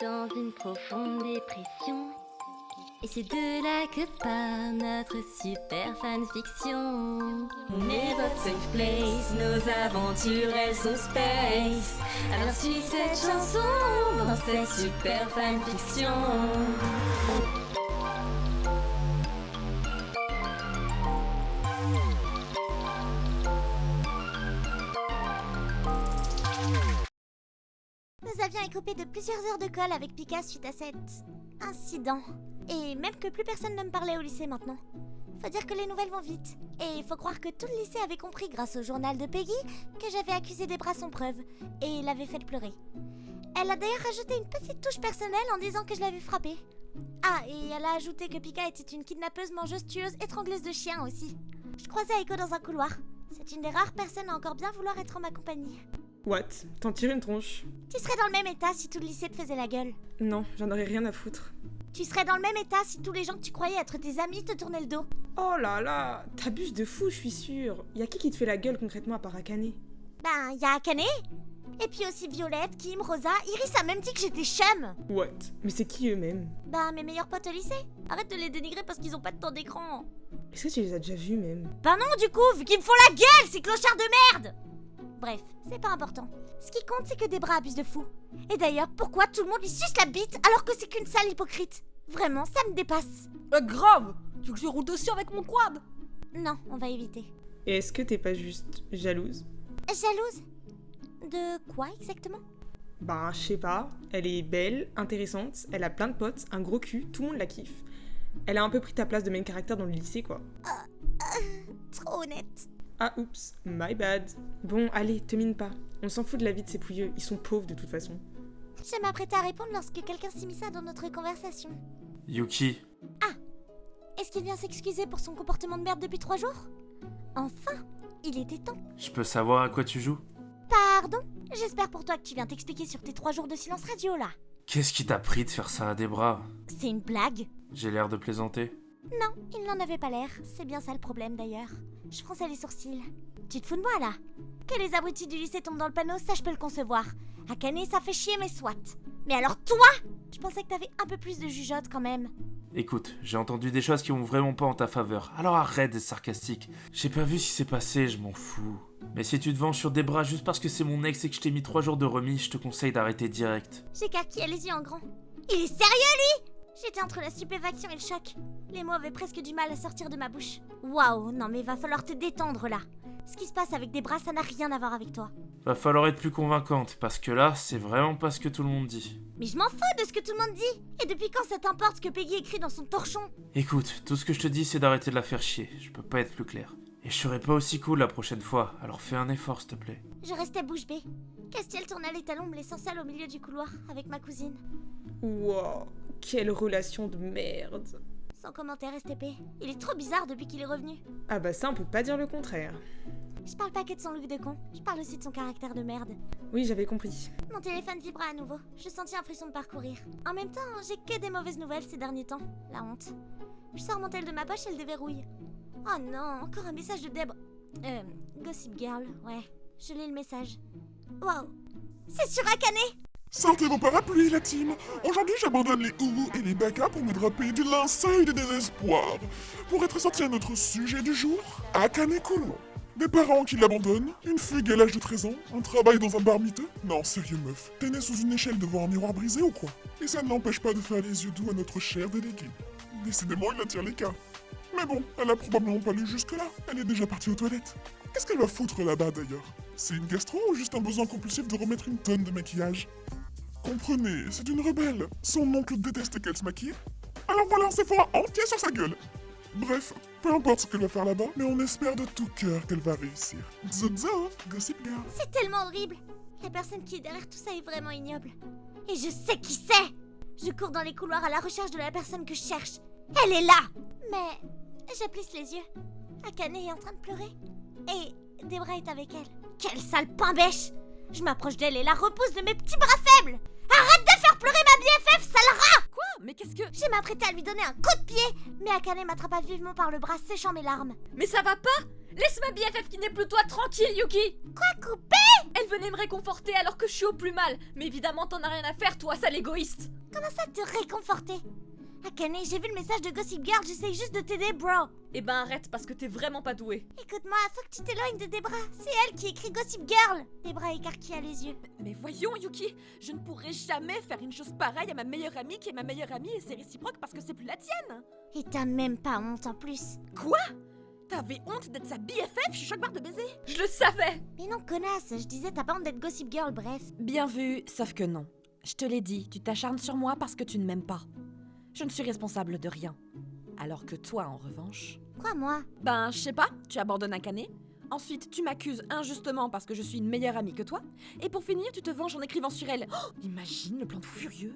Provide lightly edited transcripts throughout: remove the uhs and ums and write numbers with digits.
dans une profonde dépression. Et c'est de là que part notre super fanfiction. On est votre safe place, nos aventures elles sont space. Alors suis cette chanson dans cette super fanfiction. Nous avions écopé de plusieurs heures de colle avec Pika suite à cet incident. Et même que plus personne ne me parlait au lycée maintenant. Faut dire que les nouvelles vont vite. Et il faut croire que tout le lycée avait compris grâce au journal de Peggy que j'avais accusé des bras sans preuve et l'avait fait pleurer. Elle a d'ailleurs rajouté une petite touche personnelle en disant que je l'avais frappée. Ah, et elle a ajouté que Pika était une kidnappeuse, mangeuse, tueuse, étrangleuse de chiens aussi. Je croisais Aiko dans un couloir. C'est une des rares personnes à encore bien vouloir être en ma compagnie. What? T'en tires une tronche? Tu serais dans le même état si tout le lycée te faisait la gueule. Non, j'en aurais rien à foutre. Tu serais dans le même état si tous les gens que tu croyais être tes amis te tournaient le dos. Oh là là, t'abuses de fou, je suis sûre. Y'a qui te fait la gueule concrètement à part Akane? Ben, y a Akane. Et puis aussi Violette, Kim, Rosa, Iris a même dit que j'étais chum. What? Mais c'est qui eux-mêmes? Ben, mes meilleurs potes au lycée. Arrête de les dénigrer parce qu'ils ont pas de temps d'écran. Est-ce que tu les as déjà vus même? Ben non, du coup, vu qu'ils me font la gueule, ces clochards de merde. Bref, c'est pas important. Ce qui compte, c'est que Debra abuse de fou. Et d'ailleurs, pourquoi tout le monde lui suce la bite alors que c'est qu'une sale hypocrite? Vraiment, ça me dépasse. Grave! Tu veux que je roule dessus avec mon quad? Non, on va éviter. Et est-ce que t'es pas juste jalouse? Jalouse? De quoi exactement? Ben, je sais pas. Elle est belle, intéressante, elle a plein de potes, un gros cul, tout le monde la kiffe. Elle a un peu pris ta place de main caractère dans le lycée, quoi. Trop honnête. Ah, oups, my bad. Bon, allez, te mine pas. On s'en fout de la vie de ces pouilleux, ils sont pauvres de toute façon. Je m'apprêtais à répondre lorsque quelqu'un s'immisça dans notre conversation. Yuki. Est-ce qu'il vient s'excuser pour son comportement de merde depuis 3 jours? Enfin, il était temps. Je peux savoir à quoi tu joues? Pardon? J'espère pour toi que tu viens t'expliquer sur tes 3 jours de silence radio, là. Qu'est-ce qui t'a pris de faire ça à des bras? C'est une blague? J'ai l'air de plaisanter. Non, il n'en avait pas l'air. C'est bien ça le problème, d'ailleurs. Je fronçais les sourcils. Tu te fous de moi, là? Que les abrutis du lycée tombent dans le panneau, ça je peux le concevoir. Akane, ça fait chier, mais soit. Mais alors toi? Je pensais que t'avais un peu plus de jugeote, quand même. Écoute, j'ai entendu des choses qui vont vraiment pas en ta faveur, alors arrête d'être sarcastique. J'ai pas vu ce qui s'est passé, je m'en fous. Mais si tu te venges sur des bras juste parce que c'est mon ex et que je t'ai mis 3 jours de remise, je te conseille d'arrêter direct. J'ai qui a les yeux en grand. Il est sérieux, lui? J'étais entre la stupéfaction et le choc. Les mots avaient presque du mal à sortir de ma bouche. Waouh, non mais va falloir te détendre, là. Ce qui se passe avec des bras, ça n'a rien à voir avec toi. Va falloir être plus convaincante, parce que là, c'est vraiment pas ce que tout le monde dit. Mais je m'en fous de ce que tout le monde dit. Et depuis quand ça t'importe ce que Peggy écrit dans son torchon? Écoute, tout ce que je te dis, c'est d'arrêter de la faire chier. Je peux pas être plus clair. Et je serai pas aussi cool la prochaine fois, alors fais un effort, s'il te plaît. Je restais bouche bée. Castiel tourna les talons, me laissant seule au milieu du couloir avec ma cousine. Wow, quelle relation de merde. Sans commentaire, STP. Il est trop bizarre depuis qu'il est revenu. Ah bah ça, on peut pas dire le contraire. Je parle pas que de son look de con, je parle aussi de son caractère de merde. Oui, j'avais compris. Mon téléphone vibra à nouveau. Je sentis un frisson de parcourir. En même temps, j'ai que des mauvaises nouvelles ces derniers temps. La honte. Je sors mon tel de ma poche et le déverrouille. Oh non, encore un message de Deb... Gossip Girl, ouais. Je lis le message. Waouh. C'est sur Akane! Sortez vos parapluies, la team. Aujourd'hui, j'abandonne les Uwu et les Baka pour me dropper du linceul et du désespoir. Pour être sorti à notre sujet du jour, Akane Kolo. Des parents qui l'abandonnent, une fugue à l'âge de 13 ans, un travail dans un bar miteux. Non, sérieux meuf, t'es née sous une échelle devant un miroir brisé ou quoi? Et ça ne l'empêche pas de faire les yeux doux à notre chère déléguée. Décidément, il attire les cas. Mais bon, elle a probablement pas lu jusque-là, elle est déjà partie aux toilettes. Qu'est-ce qu'elle va foutre là-bas d'ailleurs? C'est une gastro ou juste un besoin compulsif de remettre une tonne de maquillage? Comprenez, c'est une rebelle. Son oncle déteste qu'elle se maquille. Alors voilà, c'est fort entier sur sa gueule. Bref, peu importe ce qu'elle va faire là-bas, mais on espère de tout cœur qu'elle va réussir. Zozo, Gossip Girl. C'est tellement horrible. La personne qui est derrière tout ça est vraiment ignoble. Et je sais qui c'est. Je cours dans les couloirs à la recherche de la personne que je cherche. Elle est là. Mais je plisse les yeux. Akane est en train de pleurer. Et Debra est avec elle. Quelle sale pain-bêche. Je m'approche d'elle et la repousse de mes petits bras faibles. Arrête de faire pleurer ma BFF, sale rat. Quoi? Mais qu'est-ce que... Je m'apprêtais à lui donner un coup de pied, mais Akane m'attrapa vivement par le bras, séchant mes larmes. Mais ça va pas? Laisse ma BFF qui n'est plus toi tranquille, Yuki. Quoi, coupé? Elle venait me réconforter alors que je suis au plus mal. Mais évidemment, t'en as rien à faire, toi, sale égoïste. Comment ça te réconforter? Akane, j'ai vu le message de Gossip Girl, j'essaye juste de t'aider, bro. Eh ben arrête, parce que t'es vraiment pas doué. Écoute-moi, faut que tu t'éloignes de Debra. C'est elle qui écrit Gossip Girl. Debra écarquille les yeux. Mais voyons, Yuki, je ne pourrais jamais faire une chose pareille à ma meilleure amie qui est ma meilleure amie et c'est réciproque parce que c'est plus la tienne. Et t'as même pas honte en plus. Quoi? T'avais honte d'être sa BFF? Je suis choc-barre de baiser. Je le savais. Mais non, connasse, je disais t'as pas honte d'être Gossip Girl, bref. Bien vu, sauf que non. Je te l'ai dit, tu t'acharnes sur moi parce que tu ne m'aimes pas. Je ne suis responsable de rien. Alors que toi, en revanche... Quoi, moi? Ben, je sais pas, tu abandonnes Akane. Ensuite, tu m'accuses injustement parce que je suis une meilleure amie que toi. Et pour finir, tu te venges en écrivant sur elle. Oh, imagine le plan de fou furieux.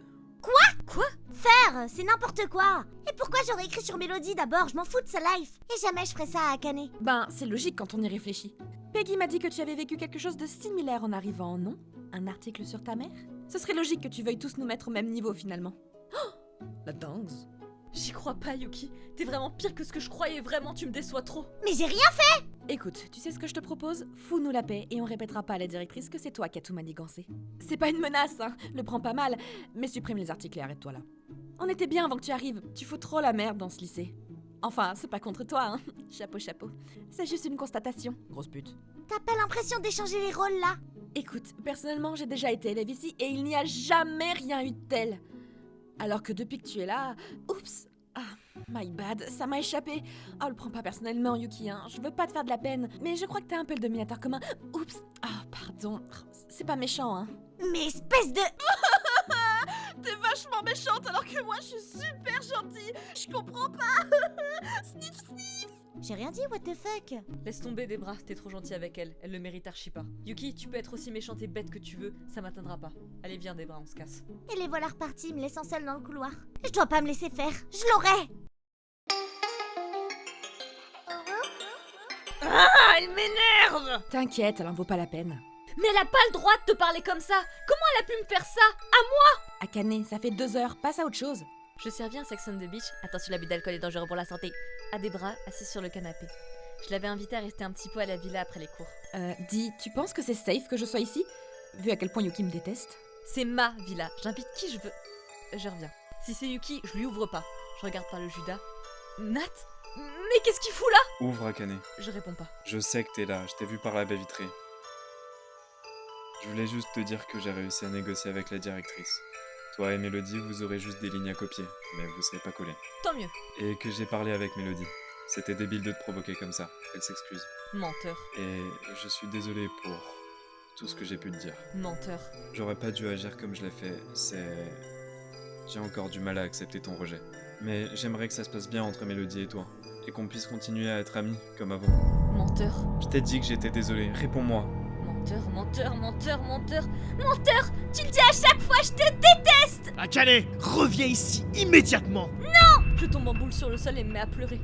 Faire, c'est n'importe quoi. Et pourquoi j'aurais écrit sur Mélodie d'abord? Je m'en fous de sa life. Et jamais je ferais ça à Akane. Ben, c'est logique quand on y réfléchit. Peggy m'a dit que tu avais vécu quelque chose de similaire en arrivant, non? Un article sur ta mère? Ce serait logique que tu veuilles tous nous mettre au même niveau finalement. Oh, la dingue. J'y crois pas, Yuki. T'es vraiment pire que ce que je croyais, vraiment, tu me déçois trop. Mais j'ai rien fait. Écoute, tu sais ce que je te propose? Fous-nous la paix et on répétera pas à la directrice que c'est toi qui as tout manigancé. C'est pas une menace, hein, le prends pas mal, mais supprime les articles et arrête-toi là. On était bien avant que tu arrives, tu fous trop la merde dans ce lycée. Enfin, c'est pas contre toi, hein. Chapeau, chapeau. C'est juste une constatation. Grosse pute. T'as pas l'impression d'échanger les rôles là? Écoute, personnellement, j'ai déjà été élève ici et il n'y a jamais rien eu de tel. Alors que depuis que tu es là... Oups. Ah, my bad, ça m'a échappé. Oh, le prends pas personnellement, Yuki, hein. Je veux pas te faire de la peine, mais je crois que t'es un peu le dominateur commun. Oups. Ah, pardon. C'est pas méchant, hein. Mais espèce de... T'es vachement méchante alors que moi, je suis super gentille. Je comprends pas. Sniff, sniff. J'ai rien dit, what the fuck? Laisse tomber des bras, t'es trop gentil avec elle. Elle le mérite archi pas. Yuki, tu peux être aussi méchante et bête que tu veux, ça m'atteindra pas. Allez, viens, des bras, on se casse. Et les voilà repartis, me laissant seule dans le couloir. Je dois pas me laisser faire, je l'aurai. Ah, elle m'énerve! T'inquiète, elle en vaut pas la peine. Mais elle a pas le droit de te parler comme ça! Comment elle a pu me faire ça? Akane, ça fait 2 heures, passe à autre chose. Je servis un Sex on the Beach. Attention, l'abus d'alcool est dangereux pour la santé. À des bras, assis sur le canapé. Je l'avais invité à rester un petit peu à la villa après les cours. Dis, tu penses que c'est safe que je sois ici? Vu à quel point Yuki me déteste. C'est ma villa, j'invite qui je veux. Je reviens. Si c'est Yuki, je lui ouvre pas. Je regarde par le Judas. Nat? Mais qu'est-ce qu'il fout là? Ouvre, Akane. Je réponds pas. Je sais que t'es là, je t'ai vu par la baie vitrée. Je voulais juste te dire que j'ai réussi à négocier avec la directrice. Toi et Mélodie, vous aurez juste des lignes à copier, mais vous serez pas collés. Tant mieux. Et que j'ai parlé avec Mélodie. C'était débile de te provoquer comme ça, elle s'excuse. Menteur. Et je suis désolé pour tout ce que j'ai pu te dire. Menteur. J'aurais pas dû agir comme je l'ai fait, J'ai encore du mal à accepter ton rejet. Mais j'aimerais que ça se passe bien entre Mélodie et toi, et qu'on puisse continuer à être amis, comme avant. Menteur. Je t'ai dit que j'étais désolé, réponds-moi. Menteur, menteur, menteur, menteur. Menteur! Tu le dis à chaque fois, je te déteste! Akane, reviens ici immédiatement. Je tombe en boule sur le sol et me mets à pleurer.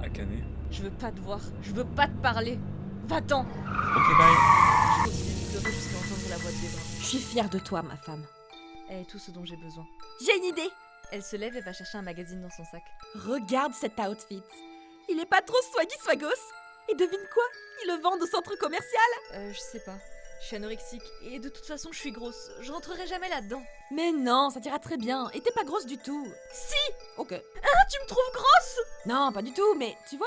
Akane. Je veux pas te voir, je veux pas te parler. Va-t'en! Ok, bye. Je continue de pleurer jusqu'à entendre la voix de Debra. Je suis fière de toi, ma femme. Elle est tout ce dont j'ai besoin. J'ai une idée. Elle se lève et va chercher un magazine dans son sac. Regarde cet outfit. Il est pas trop swaggy swagos. Et devine quoi? Ils le vendent au centre commercial. Je sais pas. Je suis anorexique et de toute façon je suis grosse. Je rentrerai jamais là-dedans. Mais non, ça t'ira très bien. Et t'es pas grosse du tout. Si! Ok. Ah, tu me trouves grosse? Non, pas du tout, mais tu vois,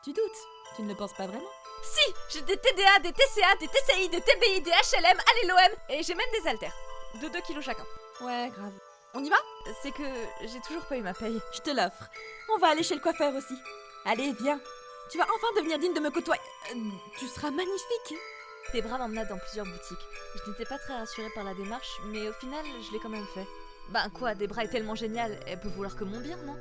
tu doutes. Tu ne le penses pas vraiment? Si! J'ai des TDA, des TCA, des TCI, des TBI, des HLM, allez l'OM! Et j'ai même des haltères. De 2 kilos chacun. Ouais, grave. On y va? C'est que j'ai toujours pas eu ma paye. Je te l'offre. On va aller chez le coiffeur aussi. Allez, viens. Tu vas enfin devenir digne de me côtoyer. Tu seras magnifique. Debra m'emmena dans plusieurs boutiques. Je n'étais pas très rassurée par la démarche, mais au final, je l'ai quand même fait. Ben quoi, Debra est tellement géniale, elle peut vouloir que mon bien, non?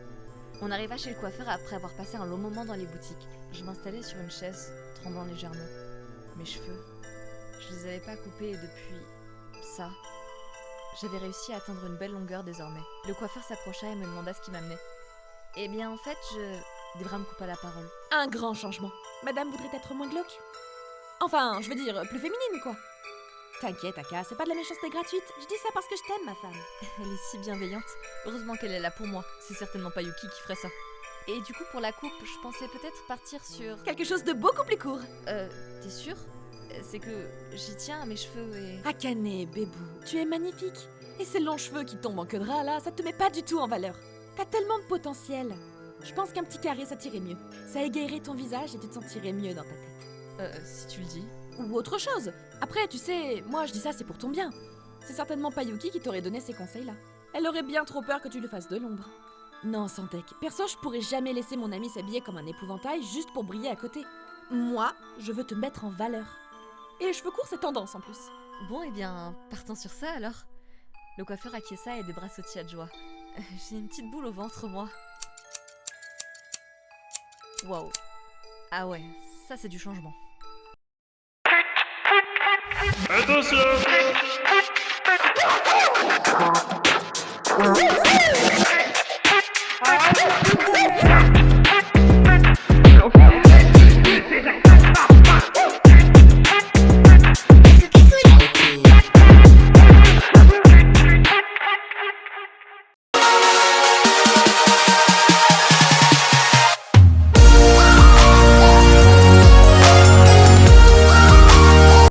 On arriva chez le coiffeur après avoir passé un long moment dans les boutiques. Je m'installai sur une chaise, tremblant légèrement. Mes cheveux, je les avais pas coupés depuis... ça. J'avais réussi à atteindre une belle longueur désormais. Le coiffeur s'approcha et me demanda ce qui m'amenait. Eh bien en fait, Debra me coupa la parole. Un grand changement. Madame voudrait être moins glauque? Enfin, je veux dire, plus féminine, quoi. T'inquiète, Aka, c'est pas de la méchanceté gratuite. Je dis ça parce que je t'aime, ma femme. Elle est si bienveillante. Heureusement qu'elle est là pour moi. C'est certainement pas Yuki qui ferait ça. Et du coup, pour la coupe, je pensais peut-être partir sur... Quelque chose de beaucoup plus court. T'es sûr? C'est que j'y tiens à mes cheveux et... Akane, bébou, tu es magnifique. Et ces longs cheveux qui tombent en queue de rat là, ça te met pas du tout en valeur. T'as tellement de potentiel. Je pense qu'un petit carré ça t'irait mieux. Ça égayerait ton visage et tu te sentirais mieux dans ta tête. Si tu le dis. Ou autre chose. Après, tu sais, moi je dis ça c'est pour ton bien. C'est certainement pas Yuki qui t'aurait donné ces conseils-là. Elle aurait bien trop peur que tu lui fasses de l'ombre. Non, Santek, perso je pourrais jamais laisser mon ami s'habiller comme un épouvantail juste pour briller à côté. Moi, je veux te mettre en valeur. Et les cheveux courts c'est tendance en plus. Bon, eh bien, partons sur ça alors. Le coiffeur Akiesa et des bras sautillas de joie. J'ai une petite boule au ventre, moi. Waouh. Ah ouais, ça c'est du changement. Attention!